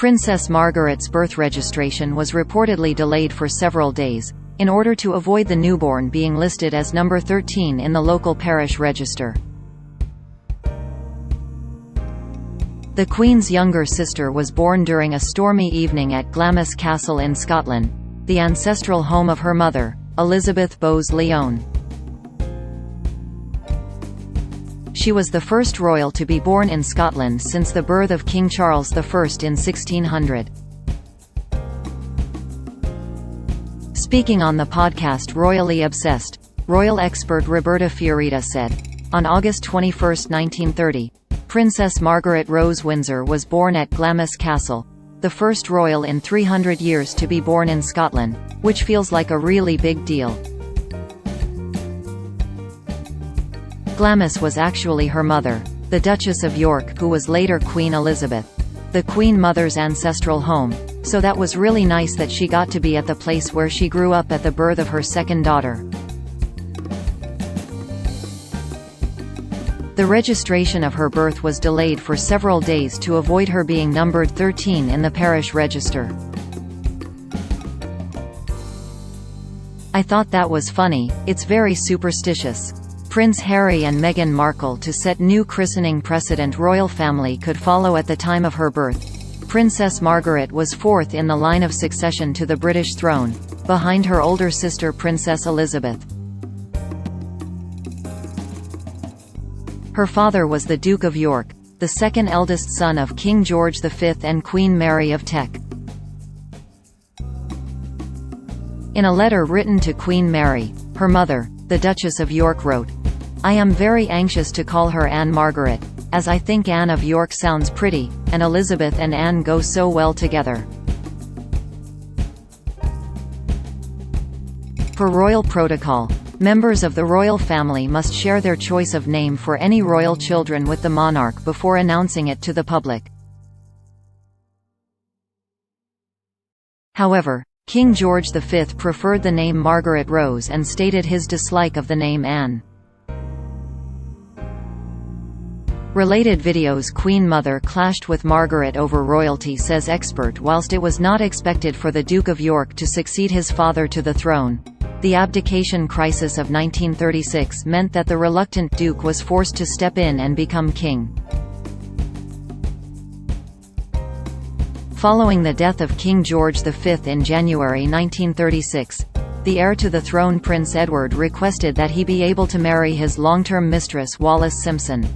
Princess Margaret's birth registration was reportedly delayed for several days, in order to avoid the newborn being listed as number 13 in the local parish register. The Queen's younger sister was born during a stormy evening at Glamis Castle in Scotland, the ancestral home of her mother, Elizabeth Bowes-Lyon. She was the first royal to be born in Scotland since the birth of King Charles I in 1600. Speaking on the podcast Royally Obsessed, royal expert Roberta Fiorita said, "On August 21, 1930, Princess Margaret Rose Windsor was born at Glamis Castle, the first royal in 300 years to be born in Scotland, which feels like a really big deal." Glamis was actually her mother, the Duchess of York, who was later Queen Elizabeth, the Queen Mother's ancestral home, so that was really nice that she got to be at the place where she grew up at the birth of her second daughter. The registration of her birth was delayed for several days to avoid her being numbered 13 in the parish register. "I thought that was funny, it's very superstitious." Prince Harry and Meghan Markle to set new christening precedent royal family could follow at the time of her birth. Princess Margaret was fourth in the line of succession to the British throne, behind her older sister Princess Elizabeth. Her father was the Duke of York, the second eldest son of King George V and Queen Mary of Teck. In a letter written to Queen Mary, her mother, the Duchess of York wrote, "I am very anxious to call her Anne Margaret, as I think Anne of York sounds pretty, and Elizabeth and Anne go so well together." For royal protocol, members of the royal family must share their choice of name for any royal children with the monarch before announcing it to the public. However, King George V preferred the name Margaret Rose and stated his dislike of the name Anne. Related videos. Queen Mother clashed with Margaret over royalty, says expert. Whilst it was not expected for the Duke of York to succeed his father to the throne, the abdication crisis of 1936 meant that the reluctant Duke was forced to step in and become king. Following the death of King George V in January 1936, the heir to the throne Prince Edward requested that he be able to marry his long-term mistress Wallis Simpson.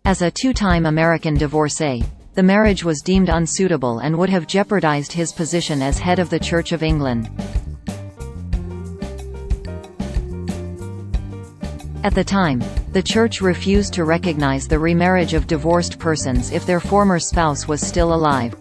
As a two-time American divorcee, the marriage was deemed unsuitable and would have jeopardized his position as head of the Church of England. At the time, the Church refused to recognize the remarriage of divorced persons if their former spouse was still alive.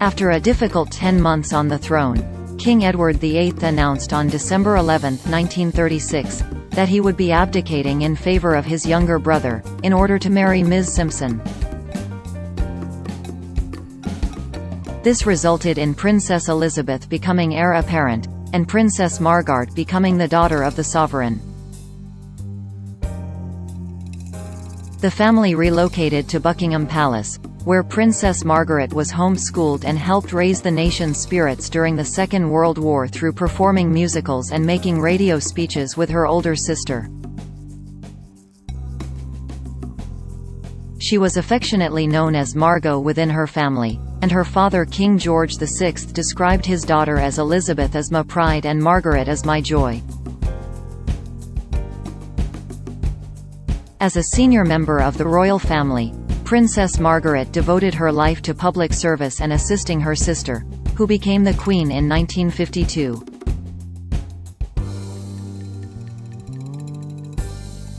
After a difficult 10 months on the throne, King Edward VIII announced on December 11, 1936, that he would be abdicating in favor of his younger brother, in order to marry Ms. Simpson. This resulted in Princess Elizabeth becoming heir apparent, and Princess Margaret becoming the daughter of the sovereign. The family relocated to Buckingham Palace, where Princess Margaret was home-schooled and helped raise the nation's spirits during the Second World War through performing musicals and making radio speeches with her older sister. She was affectionately known as Margot within her family, and her father King George VI described his daughter as Elizabeth as my pride and Margaret as my joy. As a senior member of the royal family, Princess Margaret devoted her life to public service and assisting her sister, who became the Queen in 1952.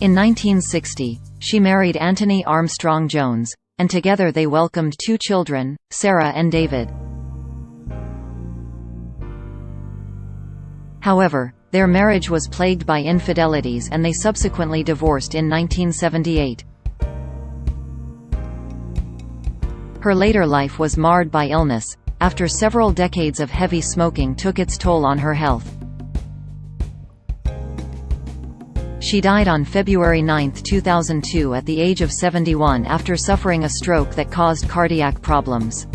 In 1960, she married Anthony Armstrong Jones, and together they welcomed two children, Sarah and David. However, their marriage was plagued by infidelities and they subsequently divorced in 1978. Her later life was marred by illness, after several decades of heavy smoking took its toll on her health. She died on February 9, 2002 at the age of 71 after suffering a stroke that caused cardiac problems.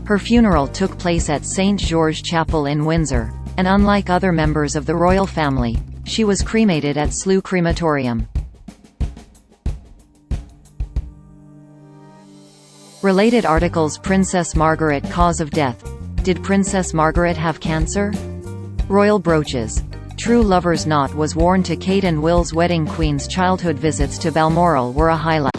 Her funeral took place at St. George Chapel in Windsor, and unlike other members of the royal family, she was cremated at Slough Crematorium. Related articles: Princess Margaret, cause of death. Did Princess Margaret have cancer? Royal brooches. True lover's knot was worn to Kate and Will's wedding. Queen's childhood visits to Balmoral were a highlight.